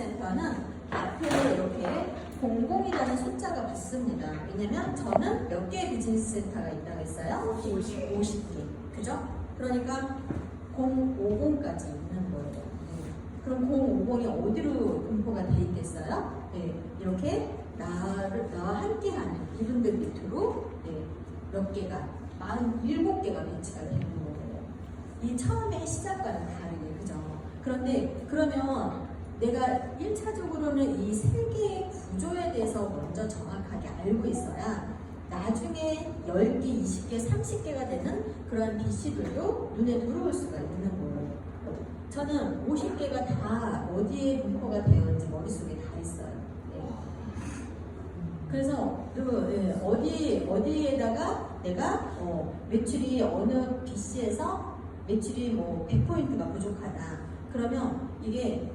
센터는 앞에 이렇게 00이라는 숫자가 붙습니다. 왜냐면 저는 몇 개의 비즈니스 센터가 있다고 했어요? 50개. 그죠? 그러니까 050까지 있는 거예요. 그럼 050이 어디로 분포가 돼 있겠어요? 네, 이렇게 나와 함께하는 이분들 밑으로 몇 개가 47개가 배치가 되는 거예요. 이 처음의 시작과는 다르게, 그죠? 그런데 그러면 내가 1차적으로는 이 세 개의 구조에 대해서 먼저 정확하게 알고 있어야 나중에 10개, 20개, 30개가 되는 그런 BC들도 눈에 들어올 수가 있는 거예요. 저는 50개가 다 어디에 분포가 되어 있는지 머릿속에 다 있어요. 그래서 어디에다가 내가 매출이 어느 BC에서 매출이 뭐 100포인트가 부족하다. 그러면 이게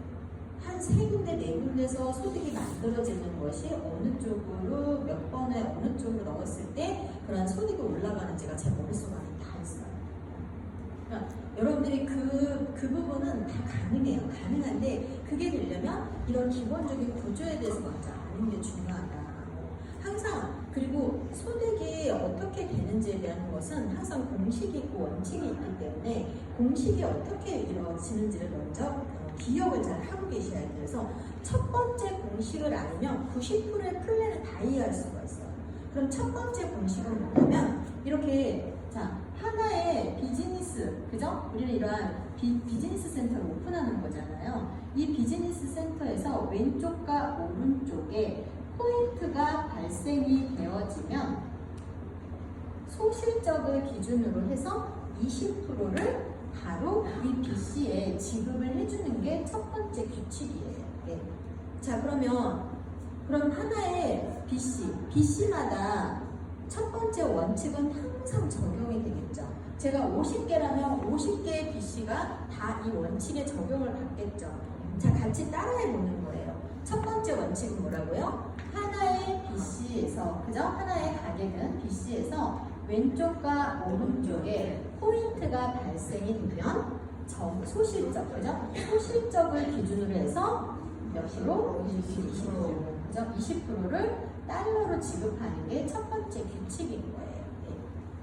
한 3군데, 4군데서 소득이 만들어지는 것이 어느 쪽으로 몇 번에 어느 쪽으로 넣었을 때 그런 소득이 올라가는지가 제 머릿속 안에 다 있어요. 그러니까 여러분들이 그 부분은 다 가능해요. 가능한데 그게 되려면 이런 기본적인 구조에 대해서 먼저 아는 게 중요하다. 항상 그리고 소득이 어떻게 되는지에 대한 것은 항상 공식이 있고 원칙이 있기 때문에 공식이 어떻게 이루어지는지를 먼저 기억을 잘 하고 계셔야 돼요. 그래서 첫 번째 공식을 알면 90%의 플랜을 다 이해할 수가 있어요. 그럼 첫 번째 공식은 뭐냐면 이렇게 자 하나의 비즈니스, 그죠? 우리는 이러한 비즈니스 센터를 오픈하는 거잖아요. 이 비즈니스 센터에서 왼쪽과 오른쪽에 포인트가 발생이 되어지면 소실적을 기준으로 해서 20%를 바로 이 BC에 지급을 해주는 게 첫 번째 규칙이에요. 네. 자 그럼 하나의 BC마다 첫 번째 원칙은 항상 적용이 되겠죠. 제가 50개라면 50개의 BC가 다 이 원칙에 적용을 받겠죠. 자 같이 따라해 보는 거예요. 첫 번째 원칙은 뭐라고요? 하나의 BC에서, 그죠? 하나의 가격은 BC에서 왼쪽과 오른쪽에 포인트가 발생이 되면 소실적, 그죠? 소실적을 기준으로 해서 몇 프로? 20%, 그죠? 20%를 달러로 지급하는 게 첫 번째 규칙인 거예요. 네.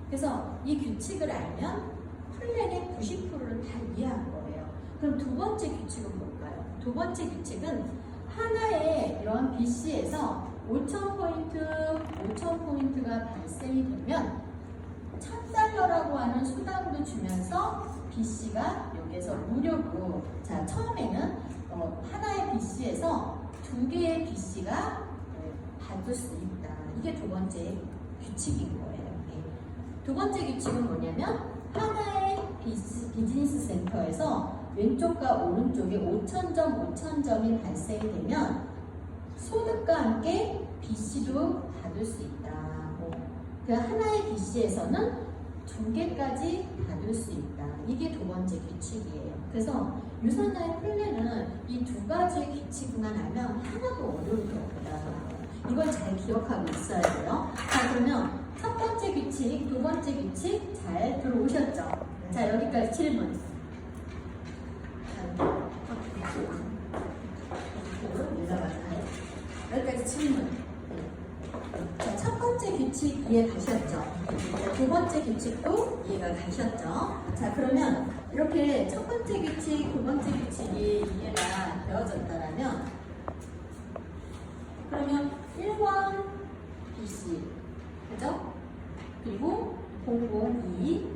그래서 이 규칙을 알면 플랜의 90%를 다 이해한 거예요. 그럼 두 번째 규칙은 뭘까요? 두 번째 규칙은 하나의 이런 BC에서 5,000포인트가 발생이 되면 $1,000라고 하는 수당도 주면서 BC가 여기에서 무료로, 자 처음에는 하나의 BC에서 2개의 BC가 받을 수 있다. 이게 두 번째 규칙인 거예요. 두 번째 규칙은 뭐냐면 하나의 비즈니스 센터에서 왼쪽과 오른쪽에 5,000점이 발생이 되면 소득과 함께 BC도 받을 수 있다. 그 하나의 BC에서는 2개까지 받을 수 있다. 이게 두 번째 규칙이에요. 그래서 유선자의 플랜은 이 두 가지 규칙만 알면 하나도 어려울 게 없다. 이걸 잘 기억하고 있어야 돼요. 자 그러면 첫 번째 규칙, 두 번째 규칙 잘 들어오셨죠? 자 여기까지 질문. 여기까지 질문. 자, 첫 번째 규칙 이해 가셨죠? 두 번째 규칙도 이해가 가셨죠? 자, 그러면 이렇게 첫 번째 규칙, 두 번째 규칙이 이해가 되어졌다면, 그러면 1번 BC, 그죠? 그리고 002,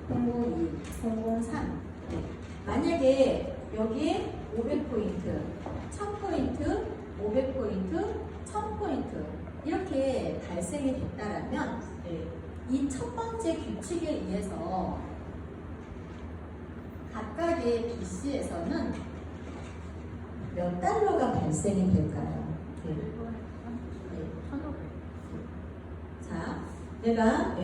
003. 만약에 여기에 500포인트, 1000포인트, 500포인트, 1000포인트 이렇게 발생이 됐다라면 이 첫 번째 규칙에 의해서 각각의 BC에서는 몇 달러가 발생이 될까요? 자, 내가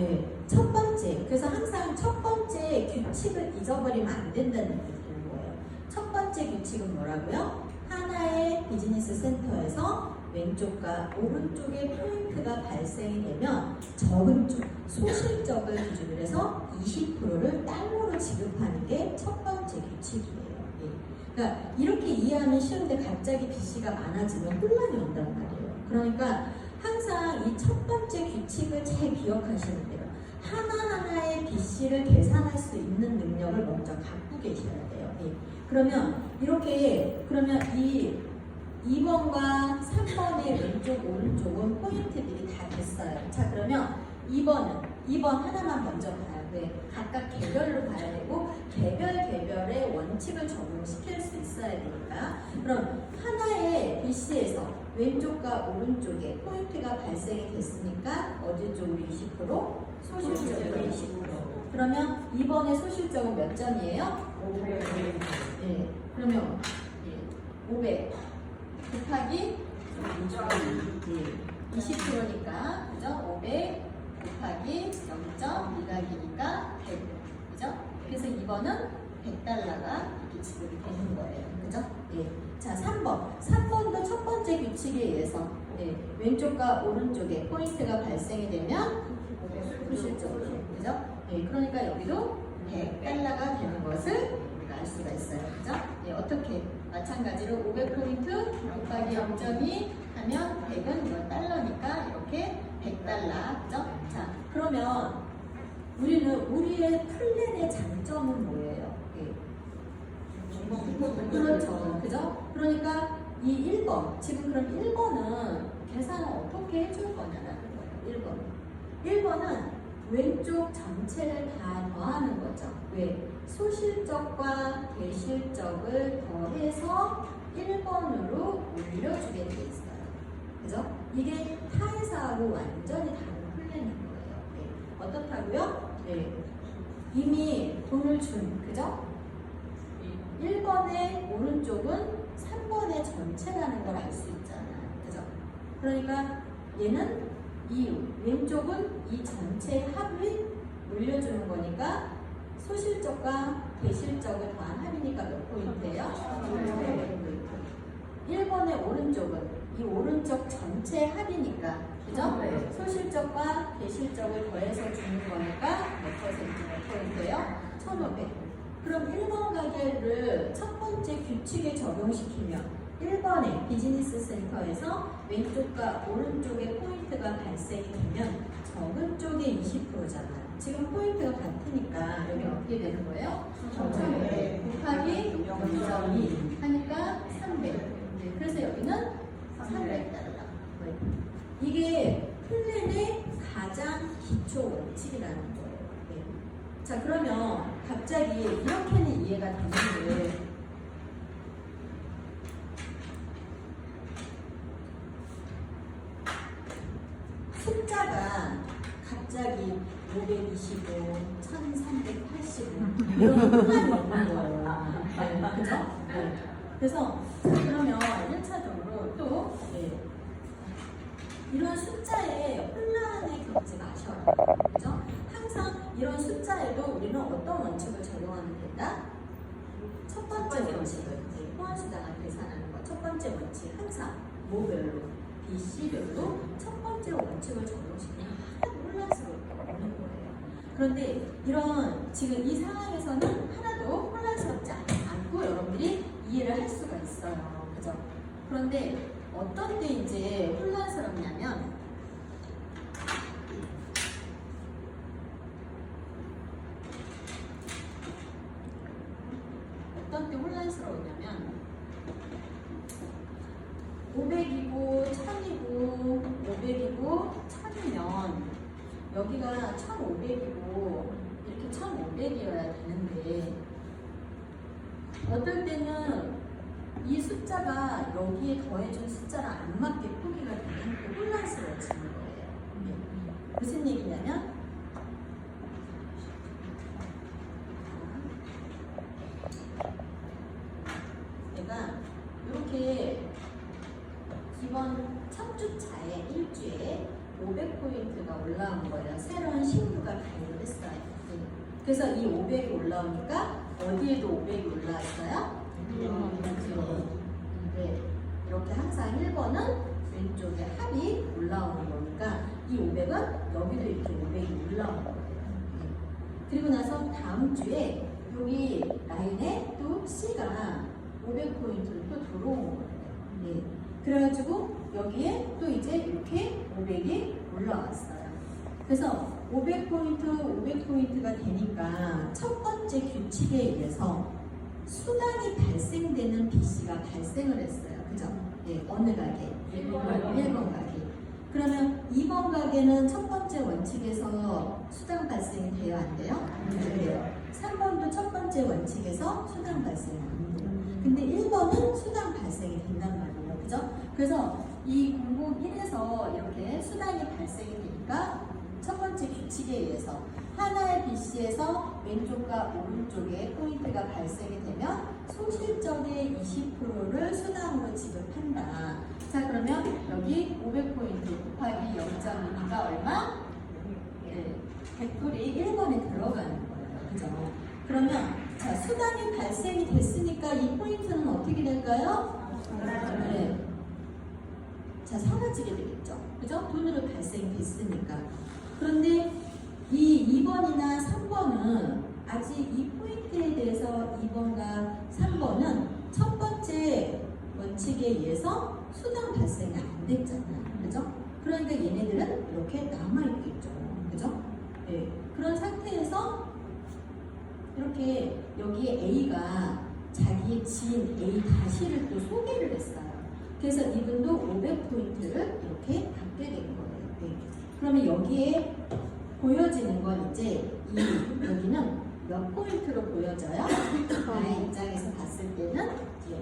첫 번째, 그래서 항상 첫 번째 규칙을 잊어버리면 안 된다는 얘기 드는 거예요. 첫 번째 규칙은 뭐라고요? 하나의 비즈니스 센터에서 왼쪽과 오른쪽에 포인트가 발생이 되면 적은 쪽, 소실적을 기준으로 해서 20%를 달러로 지급하는 게 첫 번째 규칙이에요. 그러니까 이렇게 이해하면 쉬운데 갑자기 BC가 많아지면 혼란이 온단 말이에요. 그러니까 항상 이 첫 번째 규칙을 잘 기억하시면 돼요. 하나하나의 BC를 계산할 수 있는 능력을 먼저 갖고 계셔야 돼요. 예. 그러면 이렇게 이 2번과 3번의 왼쪽 오른쪽은 포인트들이 다 됐어요. 자, 그러면 2번 하나만 먼저 봐야 돼. 각각 개별로 봐야 되고 개별의 원칙을 적용시킬 수 있어야 되니까. 그럼 하나의 BC에서 왼쪽과 오른쪽에 포인트가 발생이 됐으니까 어디 쪽으로 20%? 소실적으로 20%. 그러면 2번의 소실적은 몇 점이에요? 500. 예. 그러면 500 곱하기 20%니까 그죠? 500 곱하기 0.2각이니까 100. 그죠? 그래서 2번은 100달러가 이렇게 지급이 되는 거예요. 그죠? 예. 자, 3번도 첫 번째 규칙에 의해서 왼쪽과 오른쪽에 포인트가 발생이 되면 소실적으로. 그죠? 예. 그러니까 여기도 100달러가 되는 것을 우리가 알 수가 있어요. 그죠? 예. 어떻게? 마찬가지로 500포인트 곱하기 0.2 하면 100은 이건 달러니까 이렇게 100달러. 그죠? 자, 그러면 우리의 플랜의 장점은 뭐예요? 예. 그렇죠. 그죠? 그러니까 이 1번, 지금 그럼 1번은 계산을 어떻게 해줄 거냐라는 거예요. 1번은 왼쪽 전체를 다 더하는 거죠. 왜? 소실적과 대실적을 더해서 1번으로 올려주게 돼 있어요. 그죠? 이게 타회사하고 완전히 다른 플랜인 거예요. 네. 어떻다고요? 네. 이미 돈을 그죠? 1번의 오른쪽은 3번의 전체라는 걸 알 수 있잖아요. 그죠? 그러니까 얘는 이 왼쪽은 이 전체 합을 올려주는 거니까 소실적과 대실적을 더한 합이니까 몇 포인트예요? 1번의 오른쪽은 이 오른쪽 전체 합이니까 그죠? 소실적과 대실적을 더해서 주는 거니까 몇 포인트예요? 1500. 그럼 1번 가게를 첫 번째 규칙에 적용시키면 1번의 비즈니스 센터에서 왼쪽과 오른쪽에 포인트가 발생이 되면 적은 쪽에 20%잖아요. 지금 포인트가 같으니까 여기 어떻게 되는 거예요? 곱하기 0.2 하니까 300. 네, 그래서 여기는 300달러. 이게 플랜의 가장 기초 원칙이라는 거예요. 네. 자, 그러면 갑자기 이렇게는 이해가 되는데 숫자가 갑자기 525, 1385 이런 혼란이 없는 거예요. 네, 그죠? 네. 그래서 그러면 1차적으로 또 이런 숫자에 혼란을 겪지 마셔요. 그죠? 항상 이런 숫자에도 우리는 어떤 원칙을 적용하면 된다? 첫 번째 원칙을 포함수당을 계산하는 것. 첫 번째 원칙 항상 뭐별로? B, C별로 첫 번째 원칙을 적용시키면 하나도 혼란스럽게 없는 거예요. 그런데 지금 이 상황에서는 하나도 혼란스럽지 않고 여러분들이 이해를 할 수가 있어요. 그죠? 그런데 어떤 때 이제 혼란스럽냐면 어떤 때 혼란스러우냐면 500이고 1000이고 500이고 1000이면 여기가 1500이고 이렇게 1500이어야 되는데 어떨 때는 이 숫자가 여기에 더해준 숫자랑 안 맞게 표기가 되면 혼란스러워지는 거예요. 무슨 얘기냐면 내가 이렇게 이번 첫 주차에 1주에 500포인트가 올라온 거예요. 새로운 신규가 가입을 했어요. 그래서 이 500이 올라오니까 어디에도 500이 올라왔어요? 네. 이렇게 항상 1번은 왼쪽에 합이 올라오는 거니까 이 500은 여기도 이렇게 500이 올라오는 거예요. 그리고 나서 다음 주에 여기 라인에 또 C가 500포인트를 또 들어온 거예요. 네. 그래가지고 여기에 또 이제 이렇게 500이 올라왔어요. 그래서 500포인트가 되니까 첫 번째 규칙에 의해서 수당이 발생되는 BC가 발생을 했어요. 그죠? 네, 어느 가게? 1번 가게. 그러면 2번 가게는 첫 번째 원칙에서 수당 발생이 돼요? 안 돼요? 안 돼요. 3번도 첫 번째 원칙에서 수당 발생이 안 돼요. 근데 1번은 수당 발생이 된단 말이에요. 그죠? 그래서 이 001에서 이렇게 수당이 발생이 되니까 첫 번째 규칙에 의해서 하나의 BC에서 왼쪽과 오른쪽에 포인트가 발생이 되면 소실적의 20%를 수당으로 지급한다. 자, 그러면 여기 500포인트 곱하기 0.2가 얼마? 네, 100불이 1번에 들어가는 거예요. 그죠? 그러면 자, 수당이 발생이 됐으니까 이 포인트는 어떻게 될까요? 네. 자, 사라지게 되겠죠. 그죠? 돈으로 발생이 됐으니까. 그런데 이 2번이나 3번은 아직 이 포인트에 대해서 2번과 3번은 첫 번째 원칙에 의해서 수당 발생이 안 됐잖아요. 그죠? 그러니까 얘네들은 이렇게 남아있겠죠. 그죠? 네. 그런 상태에서 이렇게 여기에 A가 자기의 지인 A 다시를 또 소개를 했어요. 그래서 이분도 500포인트를 이렇게 받게 된 거예요. 네. 그러면 여기에 보여지는 건 이제 여기는 몇 포인트로 보여져요? 나의 입장에서 봤을 때는 이제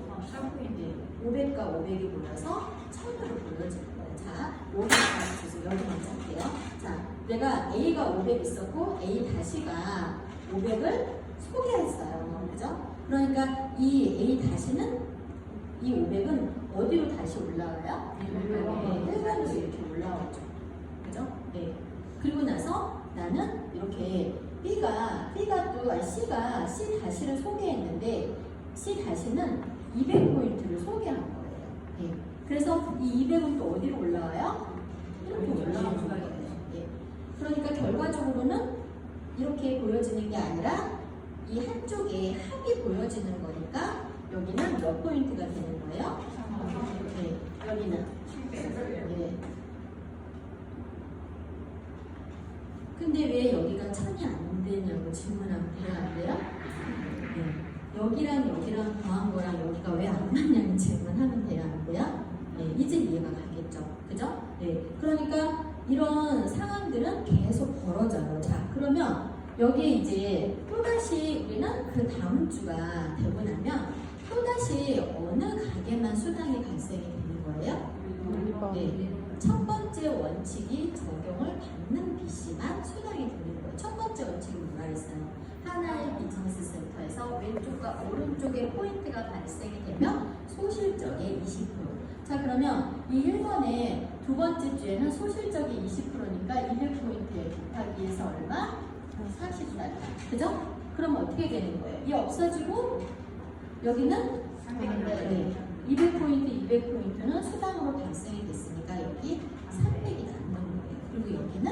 500과 500이 모여서 1000으로 보여지는 거예요. 자, 500 다시 여기 먼저 할게요. 자, 내가 A가 500 있었고 A 다시가 500을 소개했어요. 그죠? 그러니까 이 A 다시는 이 500은 어디로 다시 올라와요? 네, 일반으로 이렇게 올라오죠. 그죠? 네. 그리고 나서 나는 이렇게 C가 C 다시를 소개했는데 C 다시는 200포인트를 소개한 거예요. 네. 그래서 이 200은 또 어디로 올라와요? 이렇게 올라오는 거예요. 네. 그러니까 결과적으로는 이렇게 보여지는 게 아니라 이 한쪽에 합이 보여지는 거니까 여기는 몇 포인트가 되는 거예요? 네. 여기는 네. 근데 왜 여기가 1000이 안 되냐고 질문하면 돼요? 안 돼요? 네. 여기랑 더한 거랑 여기가 왜 안 맞냐는 질문하면 돼요? 안 돼요? 네. 이제 이해가 가겠죠? 그죠? 네. 그러니까 이런 상황들은 계속 벌어져요. 자, 그러면 여기에 이제 또다시 우리는 그 다음 주가 되고 나면 또다시 어느 가게만 수당이 발생이 되는 거예요? 네. 첫 번째 원칙이 적용을 받는 BC만 수당이 되는 거예요. 첫 번째 원칙은 뭐라 그랬어요? 하나의 비즈니스 센터에서 왼쪽과 오른쪽에 포인트가 발생이 되면 소실적의 20%. 자, 그러면 이 1번의 두 번째 주에는 소실적이 20%니까 200포인트에 곱하기 해서 얼마? 40달러. 그죠? 그럼 어떻게 되는 거예요? 이 없어지고 여기는 200포인트, 200포인트는 수당으로 발생이 됐으니까 여기 300이 남는 거예요. 그리고 여기는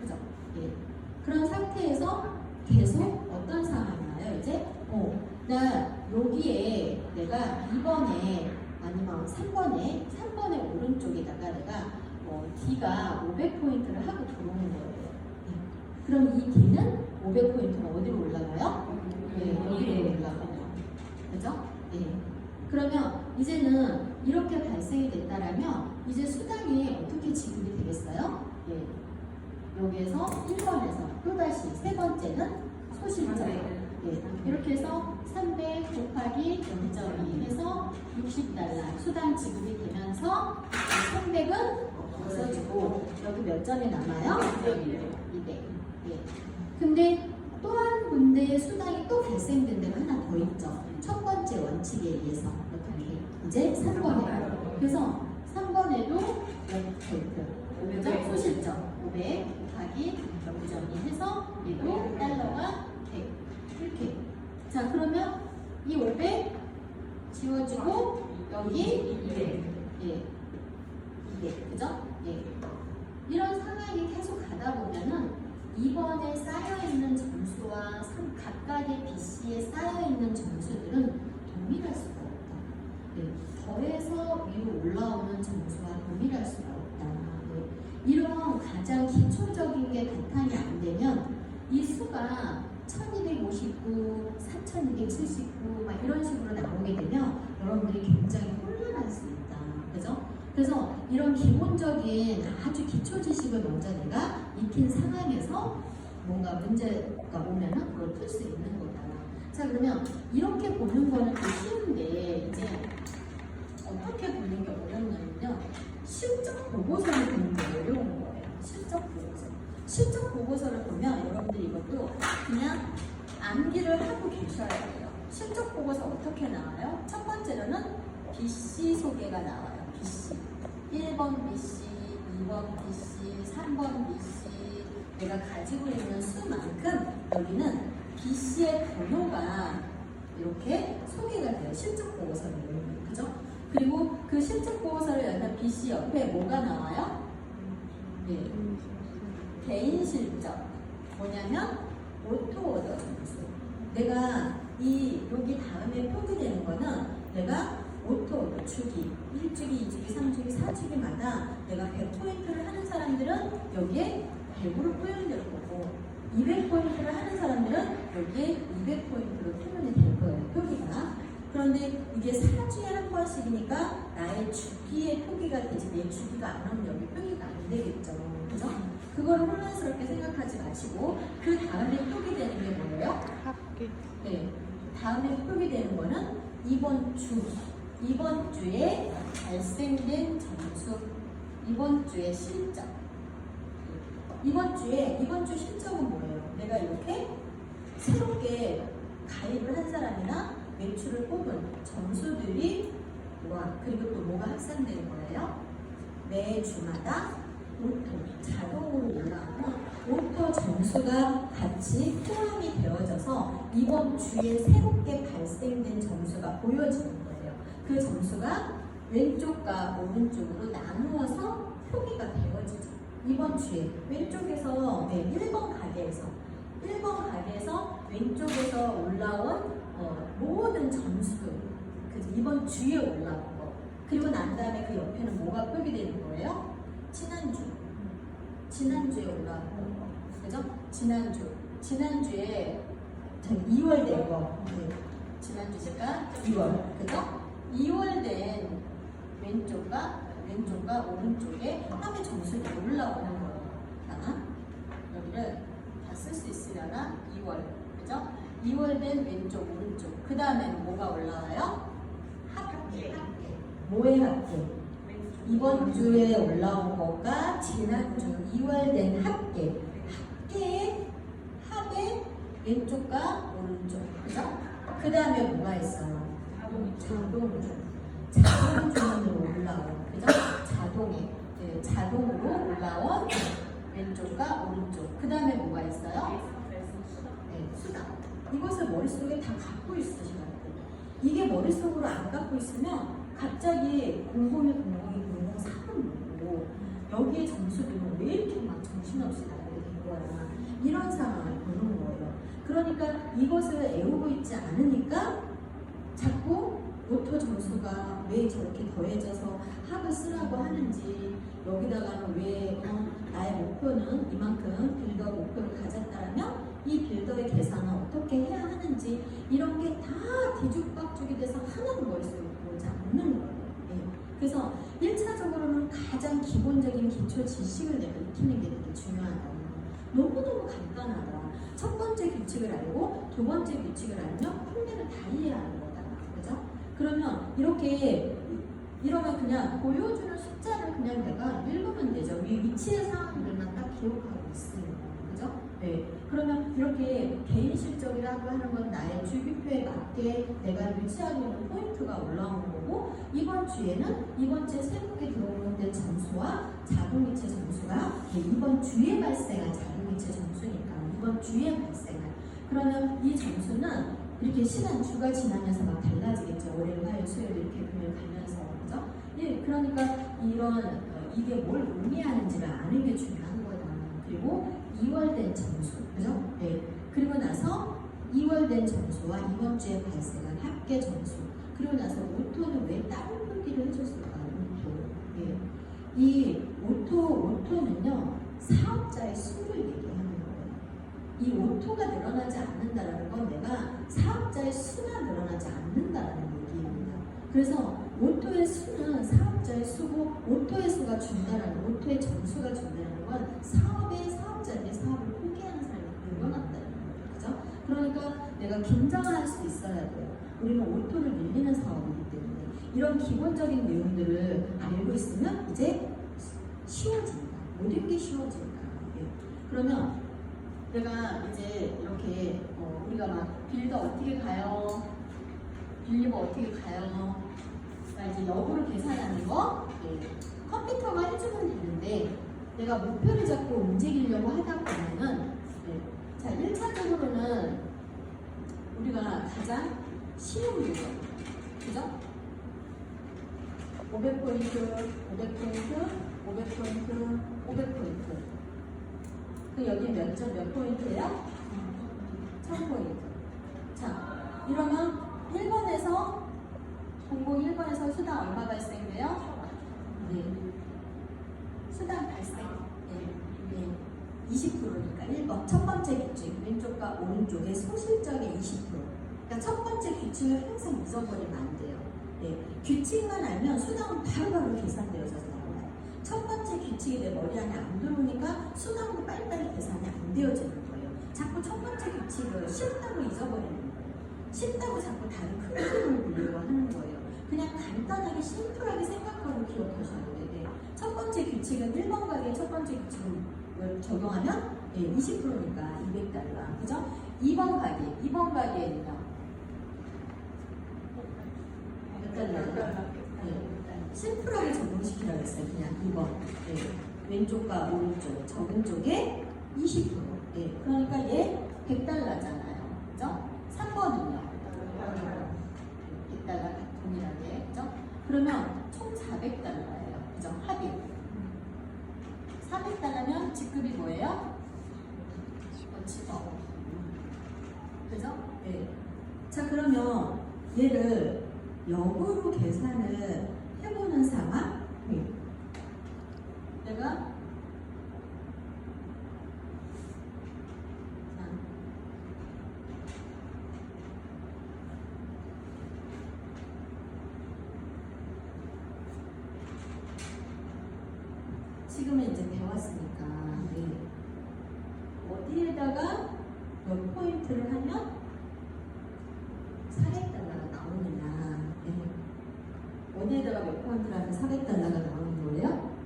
그죠? 예. 그런 상태에서 계속 어떤 상황이 나요? 이제 나 여기에 내가 2번에 아니면 3번의 오른쪽에다가 내가 D가 500포인트를 하고 들어오는 거예요. 예. 그럼 이 D는 500포인트는 어디로 올라가요? 네, 여기로 올라가요. 그죠? 예. 그러면 이제는 이렇게 발생이 됐다라면 이제 수당이 어떻게 지급이 되겠어요? 예. 여기에서 1번에서 또다시 세 번째는 소실적. 예. 이렇게 해서 300 곱하기 0.2 해서 60달러 수당 지급이 되면서 300은 없어지고 여기 몇 점이 남아요? 200. 예. 근데 또 한 군데의 수당이 또 발생된 데가 하나 더 있죠. 첫 번째 원칙에 의해서 이렇게 이제 3번에 그래서 3번에도 몇 포인트? 500점 소실적 500 곱하기 0.2 해서 얘도 달러가 100 이렇게. 자, 그러면 이 500 지워지고 여기 200 예. 200 그죠? 예. 이런 상황이 계속 가다 보면은 2번에 쌓여있는 점수와 각각의 BC에 쌓여있는 점수들은 동일할 수가 1259, 4279 막 이런 식으로 나오게 되면 여러분들이 굉장히 혼란할 수 있다. 그죠? 그래서 이런 기본적인 아주 기초 지식을 먼저 내가 익힌 상황에서 뭔가 문제가 오면은 그걸 풀 수 있는 거다. 자, 그러면 이렇게 보는 거는 또 쉬운데 이제 어떻게 보는 게 어렵냐면요. 실적 보고서를 보는 게 어려운 거예요. 실적 보고서. 실적 보고서를 보면 여러분들 이것도 그냥 암기를 하고 계셔야 돼요. 실적 보고서 어떻게 나와요? 첫 번째로는 BC 소개가 나와요. BC. 1번 BC, 2번 BC, 3번 BC. 내가 가지고 있는 수만큼 여기는 BC의 번호가 이렇게 소개가 돼요. 실적 보고서를. 그죠? 그리고 그 실적 보고서를 열면 BC 옆에 뭐가 나와요? 네. 개인 실적. 뭐냐면 오토오더 점수. 내가 여기 다음에 표기되는 거는 내가 오토오더 주기, 1주기, 2주기, 3주기, 4주기마다 내가 100포인트를 하는 사람들은 여기에 100으로 표현될 거고 200포인트를 하는 사람들은 여기에 200포인트로 표현이 될 거예요. 표기가. 그런데 이게 4주에 한 번씩이니까 나의 주기의 표기가 되지 내 주기가 안 오면 여기 표기가 안 되겠죠. 그죠? 그걸 혼란스럽게 생각하지 마시고 그 다음에 표기되는 게 뭐예요? 학기. 네. 다음에 표기되는 거는 이번 주에 발생된 점수, 이번 주의 실적. 이번 주 실적은 뭐예요? 내가 이렇게 새롭게 가입을 한 사람이나 매출을 뽑은 점수들이 그리고 또 뭐가 합산되는 거예요? 매 주마다 자동으로 올라오는 오토 점수가 같이 포함이 되어져서 이번 주에 새롭게 발생된 점수가 보여지는 거예요. 그 점수가 왼쪽과 오른쪽으로 나누어서 표기가 되어지죠. 이번 주에 왼쪽에서 1번 가게에서 왼쪽에서 올라온 모든 점수 이번 주에 올라온 거 그리고 난 다음에 그 옆에는 뭐가 표기되는 거예요? 지난주에 올라온 거 그죠? 지난주에 2월 된 거 지난주가 2월 그죠? 2월 된 왼쪽과 오른쪽에 함의 점수가 올라오는 거예요. 여기를 다 쓸 수 있으려나? 2월 그죠? 2월 된 왼쪽 오른쪽 그 다음에는 뭐가 올라와요? 합계 뭐의 합계? 이번 주에 올라온 거가 지난주 2월 된 합계의 합의 왼쪽과 오른쪽 그죠? 그 다음에 뭐가 있어요? 자동으로 올라온 그죠? 자동으로 올라온 왼쪽과 오른쪽 그 다음에 뭐가 있어요? 수당. 이것을 머릿속에 다 갖고 있으셔야 돼요. 이게 머릿속으로 안 갖고 있으면 갑자기 00이 00, 3은 뭐고 여기에 점수들은 왜 이렇게 막 정신없이 나오게 된 거야. 이런 상황을 보는 거예요. 그러니까 이것을 애우고 있지 않으니까 자꾸 오토 점수가 왜 저렇게 더해져서 합을 쓰라고 하는지 여기다가는 왜 나의 목표는 이만큼 빌더 목표를 가졌다면 이 빌더의 계산은 어떻게 해야 하는지 이런 게 다 뒤죽박죽이 돼서 하나도 머릿속에 들어오지 않는 거예요. 그래서 1차적으로는 가장 기본적인 기초 지식을 내가 익히는 게 되게 중요하다. 너무너무 간단하다. 첫 번째 규칙을 알고 두 번째 규칙을 알면 풀면은 다 이해하는 거다. 그죠? 그러면 이러면 그냥 보여주는 숫자를 그냥 내가 읽으면 되죠. 위치의 상황들만 딱 기억하고 있으니까. 그죠? 네. 그러면 이렇게 개인 실적이라고 하는 건 나의 주기표에 맞게 내가 유지하고 있는 포인트가 올라오는 거고 이번 주에 새롭게 들어오는 점수와 자동이체 점수가 이번 주에 발생한 자동이체 점수니까 이번 주에 발생한 그러면 이 점수는 이렇게 주가 지나면서 막 달라지겠죠. 월요일, 화요일, 수요일 이렇게 금요일 가면서 그죠? 그러니까 이게 뭘 의미하는지를 아는 게 중요한 거다. 그리고 2월 된 점수, 그죠? 네. 그리고 나서 2월 된 점수와 이번 주에 발생한 합계 점수. 그리고 나서 오토는 왜 다른 표기를 해줬을까요? 오토. 네. 이 오토는요 사업자의 수를 얘기하는 거예요. 이 오토가 늘어나지 않는다는 건 내가 사업자의 수가 늘어나지 않는다는 얘기입니다. 그래서 오토의 수는 사업자의 수고 오토의 수가 준다는 오토의 점수가 준다는 건 사업자들이 사업을 포기하는 사람이 늘어났다는 거예요. 그죠? 그러니까 내가 긴장할 수 있어야 돼요. 우리는 오토를 늘리는 사업이기 때문에 이런 기본적인 내용들을 알고 있으면 이제 쉬워진다. 모든 게 쉬워진다. 예. 그러면 내가 이제 이렇게 우리가 막 빌더 어떻게 가요? 빌리버 어떻게 가요? 이제 역으로 계산하는 거 컴퓨터가 해주면 되는데 내가 목표를 잡고 움직이려고 하다 보면은 자 1차적으로는 우리가 가장 쉬운 부분 그죠? 500포인트, 500포인트, 500포인트, 500포인트 그 여기 몇 포인트예요? 1000포인트 자 이러면 1번에서 공공 1번에서 수당 얼마 발생돼요? 네. 수당 발생. 네. 20%니까 1번. 첫 번째 규칙. 왼쪽과 오른쪽의 소실적의 20%. 그러니까 첫 번째 규칙을 항상 잊어버리면 안 돼요. 네. 규칙만 알면 수당은 바로바로 계산되어져서 나와요. 첫 번째 규칙이 내 머리 안에 안 들어오니까 수당도 빨리빨리 계산이 안 되어지는 거예요. 자꾸 첫 번째 규칙을 쉽다고 잊어버리는 거예요. 쉽다고 자꾸 다른 큰 그림을 보려고 하는 거예요. 그냥 간단하게 심플하게 생각하고 기억하셔야 돼요. 첫 번째 규칙은 1번 가게의 첫 번째 규칙을 적용하면 20%니까 200달러. 그죠? 2번 가게에는요. 몇 달러? 심플하게 적용시키라고 했어요. 그냥 2번. 왼쪽과 오른쪽, 적은 쪽에 20%. 그러니까 얘 100달러잖아요. 그죠? 3번은요. 100달러 동일하게. 그죠? 그러면 총 400달러예요. 그죠? 합의. 400달러면 직급이 뭐예요? 직업. 그죠? 네. 자, 그러면 얘를 역으로 계산을 해보는 상황. 내가 지금은 이제 배웠으니까 어디에다가 몇 포인트를 하면 400달러가 나오느냐. 어디에다가 몇 포인트를 하면 400달러가 나오는 거예요?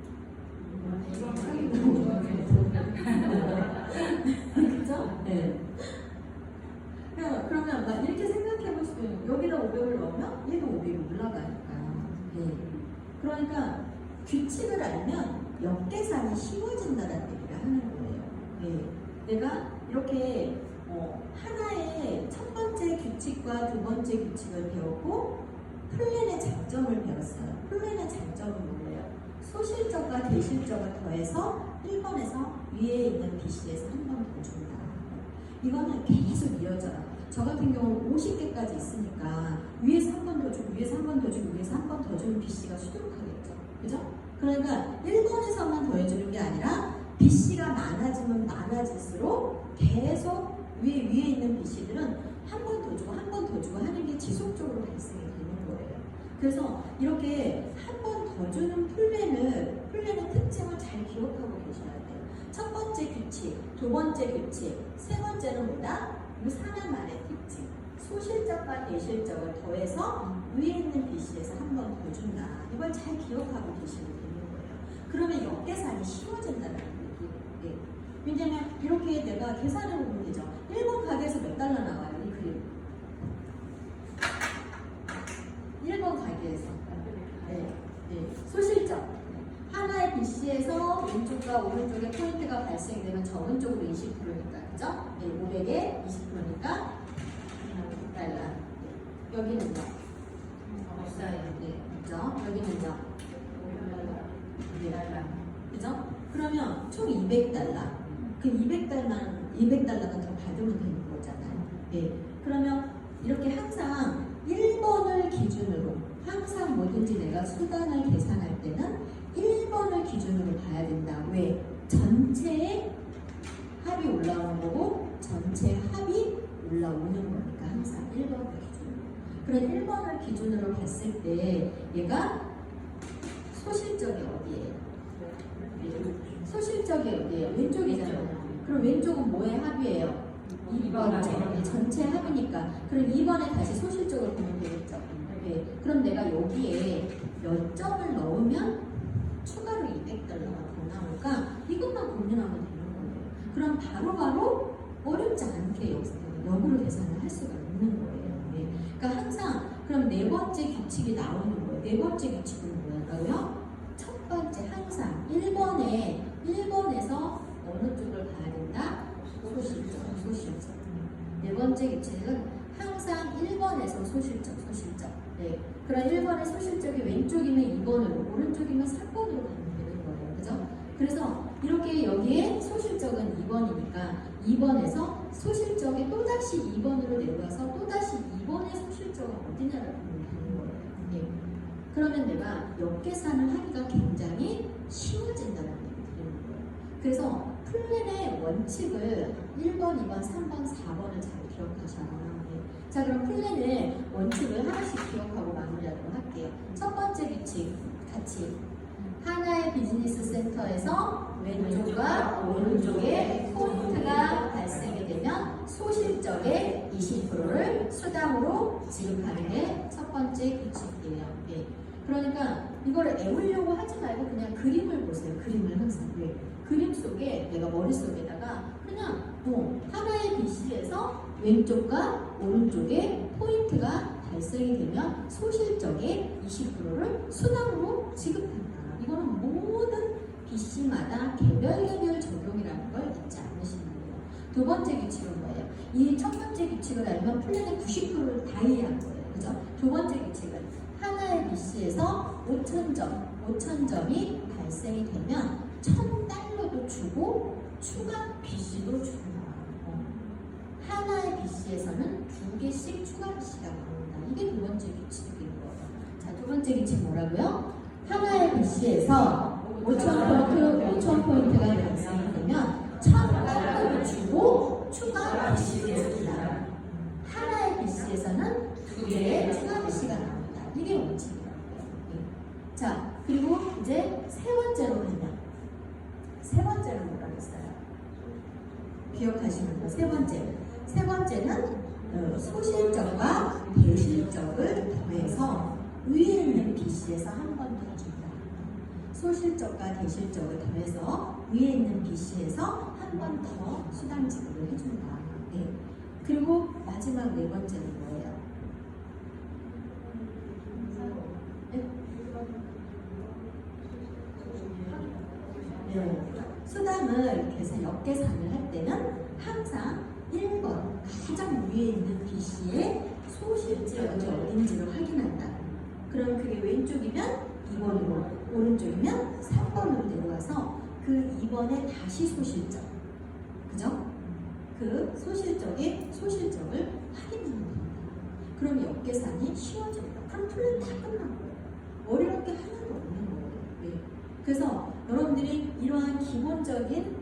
그죠? 네. 그러면 막 이렇게 생각해 볼 수도 있는 여기다 500을 넣으면 얘도 500이 올라가니까. 그러니까 규칙을 알면 역계산이 쉬워진다는 얘기를 하는 거예요. 내가 이렇게 하나의 첫 번째 규칙과 두 번째 규칙을 배웠고 플랜의 장점을 배웠어요. 플랜의 장점은 뭐예요? 소실적과 대실적을 더해서 1번에서 위에 있는 BC에서 한 번 더 준다. 이거는 계속 이어져요. 저 같은 경우는 50개까지 있으니까 위에서 한 번 더 주고 위에서 한 번 더 주고 위에서 한 번 더 주는 BC가 수두룩하겠죠. 그죠? 그러니까 1번에서만 더해주는 게 아니라 BC가 많아지면 많아질수록 계속 위에 있는 BC들은 한 번 더 주고 한 번 더 주고 하는 게 지속적으로 발생이 되는 거예요. 그래서 이렇게 한 번 더 주는 플랜의 특징을 잘 기억하고 계셔야 돼요. 첫 번째 규칙, 두 번째 규칙, 세 번째는 뭐다? 이 4년만의 특징. 소실적과 대실적을 더해서 위에 있는 BC에서 한 번 더 준다. 이걸 잘 기억하고 계시면 되는 거예요. 그러면 역계산이 쉬워진다는 얘기예요. 왜냐면 이렇게 내가 계산해 보면 되죠. 1번 가게에서 몇 달러 나와요? 이 그림. 1번 가게에서. 소실적. 하나의 BC에서 왼쪽과 오른쪽에 포인트가 발생되면 적은 쪽으로 20%니까. 그죠? 500에 20%니까 100달러. 여기는요? 없어요. 그죠? 여기는요? 200달러. 그죠? 그러면 총 200달러. 그 200달러가 더 받으면 되는 거잖아요. 그러면 이렇게 항상 1번을 기준으로 항상 뭐든지 내가 수단을 계산할 때는 1번을 기준으로 봐야 된다. 왜? 전체의 합이 올라오는 거고 그런 1번을 기준으로 봤을 때 얘가 소실적이 어디예요? 소실적이 어디예요? 왼쪽이잖아요. 그럼 왼쪽은 뭐의 합이에요? 2번째. 전체 합이니까. 그럼 2번에 다시 소실적으로 보면 되겠죠. 네. 그럼 내가 여기에 몇 점을 넣으면 추가로 200달러가 더 나올까? 이것만 고민하면 되는 거예요. 그럼 바로바로 어렵지 않게 역으로 계산을 할 수가 있는 거예요. 네. 그러니까 항상 그럼 네 번째 규칙이 나오는 거예요. 네 번째 규칙은 뭐예요? 첫 번째 항상 1번에서 어느 쪽을 봐야 된다? 소실적. 네 번째 규칙은 항상 1번에서 소실적. 네. 그럼 1번의 소실적이 왼쪽이면 2번으로, 오른쪽이면 3번으로 가면 되는 거예요. 그죠? 그래서 이렇게 여기에 소실적은 2번이니까 2번에서 소실적이 또다시 2번으로 내려가서 또다시 2번의 소실적은 어디냐를 보면 되는 거예요. 네. 그러면 내가 역계산을 하기가 굉장히 쉬워진다는 얘기 드리는 거예요. 그래서 플랜의 원칙을 1번, 2번, 3번, 4번을 잘 기억하셔요. 자, 그럼 플랜의 원칙을 하나씩 기억하고 마무리하도록 할게요. 첫 번째 규칙 같이 하나의 비즈니스 센터에서 왼쪽과 오른쪽에 포인트가 발생이 되면 소실적의 20%를 수당으로 지급하는 게 첫 번째 규칙이에요. 네. 그러니까 이걸 애우려고 하지 말고 그냥 그림을 보세요. 그림을 항상. 네. 그림 속에 내가 머릿속에다가 그냥 하나의 BC에서 왼쪽과 오른쪽에 포인트가 발생이 되면 소실적의 20%를 수당으로 지급한다. 이거는 모든 BC마다 개별 적용이라는 걸 잊지 않으시면 돼요. 두 번째 규칙은 뭐예요? 이 첫 번째 규칙을 알면 플랜의 90%를 다 이해한 거예요. 그죠? 두 번째 규칙은 하나의 BC에서 5,000점이 발생이 되면 1,000달러도 주고 추가 BC도 준다. 하나의 BC에서는 2개씩 추가 BC가 나온다. 이게 두 번째 규칙인 거예요. 자, 두 번째 규칙 뭐라고요? 하나의 BC에서 5,000포인트가 발생이 되면 1,000달러를 주고 추가 BC를 준다. 하나의 BC에서는 2개의 추가 BC가 나온다. 이게 원칙이라고요. 자, 그리고 이제 세 번째로 가면 세 번째는 뭐라고 했어요? 기억하시는 거. 세 번째는 소실적과 대실적을 더해서 위에 있는 BC에서 한 번 더 준다. 소실적과 대실적을 더해서 위에 있는 BC에서 한 번 더 수당 지급을 해준다. 네. 그리고 마지막 네 번째는 뭐예요? 네. 수당을 역계산을 할 때는 항상 1번 가장 위에 있는 BC의 소실적이 어딘지를 확인한다. 그럼 그게 왼쪽이면 2번으로, 오른쪽이면 3번으로 내려와서 그 2번에 다시 소실적, 그죠? 그 소실적의 소실적을 확인하는 겁니다. 그럼 역계산이 쉬워집니다. 그럼 플랜 다 끝난 거예요. 어려울 게 하나도 없는 거예요. 네. 그래서 여러분들이 이러한 기본적인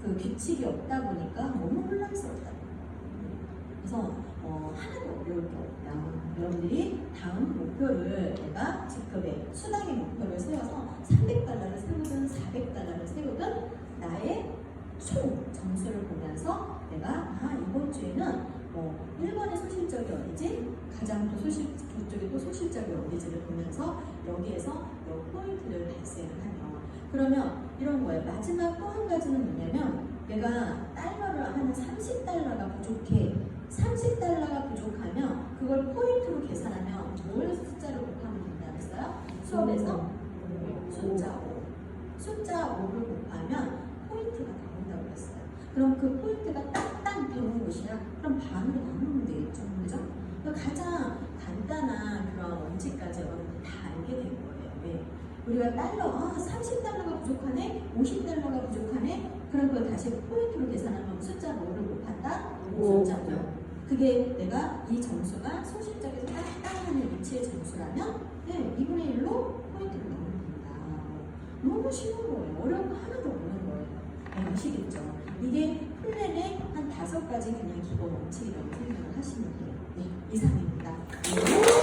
그 규칙이 없다 보니까 너무 혼란스럽다. 그래서 하나도 어려울 게 없다. 여러분들이 다음 목표를 내가 직급의 수당의 목표를 세워서 300달러를 세우든 400달러를 세우든 나의 총 점수를 보면서 내가 이번 주에는 1번의 소실적이 어디지? 가장 또 그쪽에 또 소실적이 어디지를 보면서 여기에서 몇 포인트를 발생을 하면 그러면 이런 거예요. 마지막 또 한 가지는 뭐냐면 내가 달러를 하는 30달러가 부족해. 30달러가 부족하면 그걸 포인트로 계산하면 뭘 숫자로 곱하면 된다 그랬어요? 수업에서 숫자 5를 곱하면 포인트가 나온다고 그랬어요. 그럼 그 포인트가 딱딱 150이야? 그럼 반으로 나누면 되겠죠. 그죠? 가장 간단한 그런 원칙까지 여러분들 다 알게 된 거예요. 네. 우리가 달러, 30달러가 부족하네? 50달러가 부족하네? 그럼 그걸 다시 포인트로 계산하면 숫자 5를 곱한다? 숫자죠. 그게 내가 이 점수가 소실적에서 딱 하는 위치의 점수라면 2분의 1로 포인트를 넣으면 된다. 너무 쉬운 거예요. 어려운 거 하나도 없는 거예요. 아시겠죠? 이게 플랜의 한 5가지 그냥 기본 원칙이라고 생각을 하시면 돼요. 네, 이상입니다.